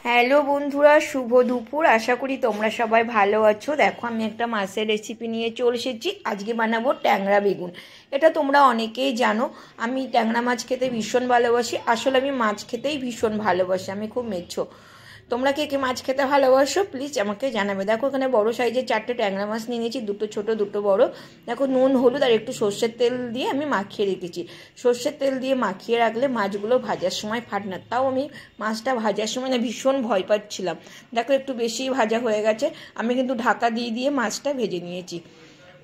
Hello বন্ধুরা, শুভ দুপুর। আশা করি তোমরা সবাই ভালো আছো। দেখো, আমি একটা মাছের রেসিপি নিয়ে চলে এসেছি। আজকে বানাবো ট্যাংরা বেগুন। এটা তোমরা অনেকেই জানো, আমি ট্যাংরা মাছ খেতে ভীষণ ভালোবাসি। আসলে আমি মাছ খেতেই ভীষণ ভালোবাসি, আমি খুব মেছো। তোমরা কে কে মাছ খেতে ভালোবাসো প্লিজ আমাকে জানাবে। দেখো, এখানে বড় সাইজের 4টে ট্যাংরা মাছ নিয়ে নিয়েছি, দুটো ছোট দুটো বড়। দেখো, নুন হলুদ আর একটু সর্ষের তেল দিয়ে আমি মাখিয়ে রেখেছি। সর্ষের তেল দিয়ে মাখিয়ে রাখলে মাছগুলো ভাজার সময় ফাটে না। তাও আমি মাছটা ভাজার সময় না ভীষণ ভয় পাচ্ছিলাম। দেখো, একটু বেশি ভাজা হয়ে গেছে। আমি কিন্তু ঢাকা দিয়ে দিয়ে মাছটা ভেজে নিয়েছি।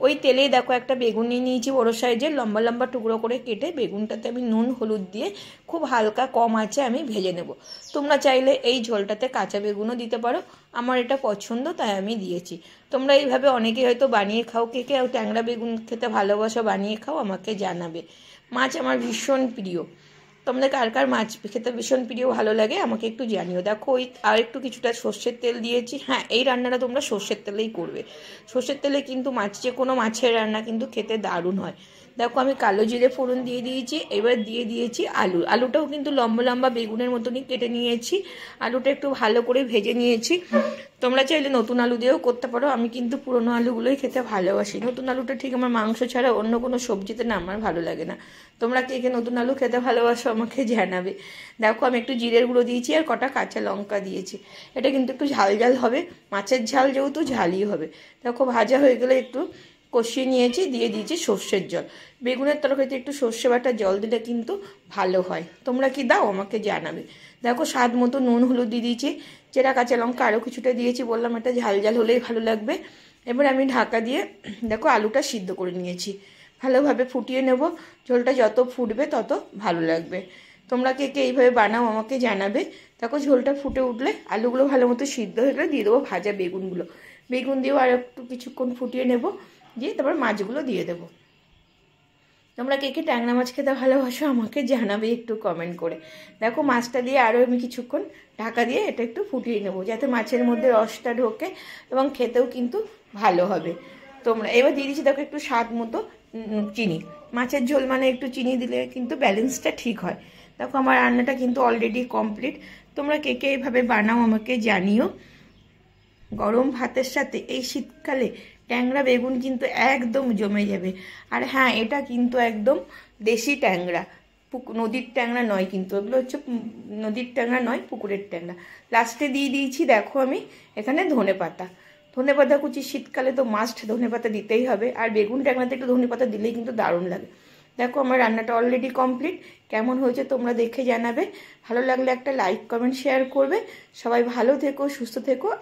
ওই তেলেই দেখো, একটা বেগুন নিয়ে নিয়েছি বড়ো সাইজের, লম্বা লম্বা টুকরো করে কেটে বেগুনটাতে আমি নুন হলুদ দিয়ে খুব হালকা কম আঁচে আমি ভেজে নেব। তোমরা চাইলে এই ঝোলটাতে কাঁচা বেগুনও দিতে পারো, আমার এটা পছন্দ তাই আমি দিয়েছি। তোমরা এইভাবে অনেকেই হয়তো বানিয়ে খাও। কে কে ট্যাংরা বেগুন খেতে ভালোবাসো বানিয়ে খাও, আমাকে জানাবে। মাছ আমার ভীষণ প্রিয়। তোমাদের কার কার মাছ খেতে ভীষণ প্রিয় ভালো লাগে আমাকে একটু জানিও। দেখো, ওই আর একটু কিছুটা সর্ষের তেল দিয়েছি। হ্যাঁ, এই রান্নাটা তোমরা সর্ষের তেলেই করবে। সর্ষের তেলে কিন্তু যে কোনো মাছের রান্না কিন্তু খেতে দারুণ হয়। দেখো, আমি কালো জিরে ফোড়ন দিয়ে দিয়েছি। এবার দিয়ে দিয়েছি আলুটাও কিন্তু লম্বা লম্বা বেগুনের মতনই কেটে নিয়েছি। আলুটা একটু ভালো করে ভেজে নিয়েছি। তোমরা চাইলে নতুন আলু দিয়েও করতে পারো, আমি কিন্তু পুরোনো আলুগুলোই খেতে ভালোবাসি। নতুন আলুটা ঠিক আমার মাংস ছাড়া অন্য কোনো সবজিতে না আমার ভালো লাগে না। তোমরা কে কে নতুন আলু খেতে ভালোবাসো আমাকে জানাবে। দেখো, আমি একটু জিরের গুঁড়ো দিয়েছি আর কটা কাঁচা লঙ্কা দিয়েছি। এটা কিন্তু একটু ঝাল ঝাল হবে, মাছের ঝাল যেহেতু ঝালই হবে। দেখো, ভাজা হয়ে গেলে একটু কষিয়ে নিয়েছি, দিয়ে দিয়েছি সর্ষের জল। বেগুনের তরকারিতে একটু সর্ষে বাটা জল দিলে কিন্তু ভালো হয়। তোমরা কি দাও আমাকে জানাবে। দেখো, স্বাদ মতো নুন হলুদ দিয়ে দিয়েছি, চেরা কাঁচা লঙ্কা আরও কিছুটা দিয়েছি, বললাম এটা ঝাল ঝাল হলেই ভালো লাগবে। এবার আমি ঢাকা দিয়ে দেখো আলুটা সিদ্ধ করে নিয়েছি। ভালোভাবে ফুটিয়ে নেব। ঝোলটা যত ফুটবে তত ভালো লাগবে। তোমরা কে কে এইভাবে বানাও আমাকে জানাবে। দেখো, ঝোলটা ফুটে উঠলে আলুগুলো ভালো মতো সিদ্ধ হয়ে গেলে দিয়ে দেবো ভাজা বেগুনগুলো। বেগুন দিয়েও আর একটু কিছুক্ষণ ফুটিয়ে নেব, দিয়ে তারপর মাছগুলো দিয়ে দেবো। তোমরা কে কে ট্যাংরা মাছ খেতে ভালোবাসো আমাকে জানাবে একটু কমেন্ট করে। দেখো, মাছটা দিয়ে আরও আমি কিছুক্ষণ ঢাকা দিয়ে এটা একটু ফুটিয়ে নেবো, যাতে মাছের মধ্যে রসটা ঢোকে এবং খেতেও কিন্তু ভালো হবে। তোমরা এবার দিয়ে দিচ্ছি দেখো একটু স্বাদ মতো চিনি। মাছের ঝোল মানে একটু চিনি দিলে কিন্তু ব্যালেন্সটা ঠিক হয়। দেখো, আমার রান্নাটা কিন্তু অলরেডি কমপ্লিট। তোমরা কে কে এইভাবে বানাও আমাকে জানিও। গরম ভাতের সাথে এই শীতকালে ট্যাংরা বেগুন কিন্তু একদম জমে যাবে। আর হ্যাঁ, এটা কিন্তু একদম দেশি ট্যাংরা, নদীর ট্যাংরা নয় কিন্তু। এগুলো হচ্ছে নদীর ট্যাংরা নয়, পুকুরের ট্যাংরা। লাস্টে দিয়ে দিয়েছি দেখো আমি এখানে ধনেপাতা। ধনেপাতা কুচি, শীতকালে তো মাস্ট ধনেপাতা দিতেই হবে। আর বেগুন ট্যাংরাতে একটু ধনেপাতা দিলেই কিন্তু দারুণ লাগে। দেখো, আমার রান্নাটা অলরেডি কমপ্লিট। কেমন হয়েছে তোমরা দেখে জানাবে। ভালো লাগলে একটা লাইক কমেন্ট শেয়ার করবে। সবাই ভালো থেকো, সুস্থ থেকো।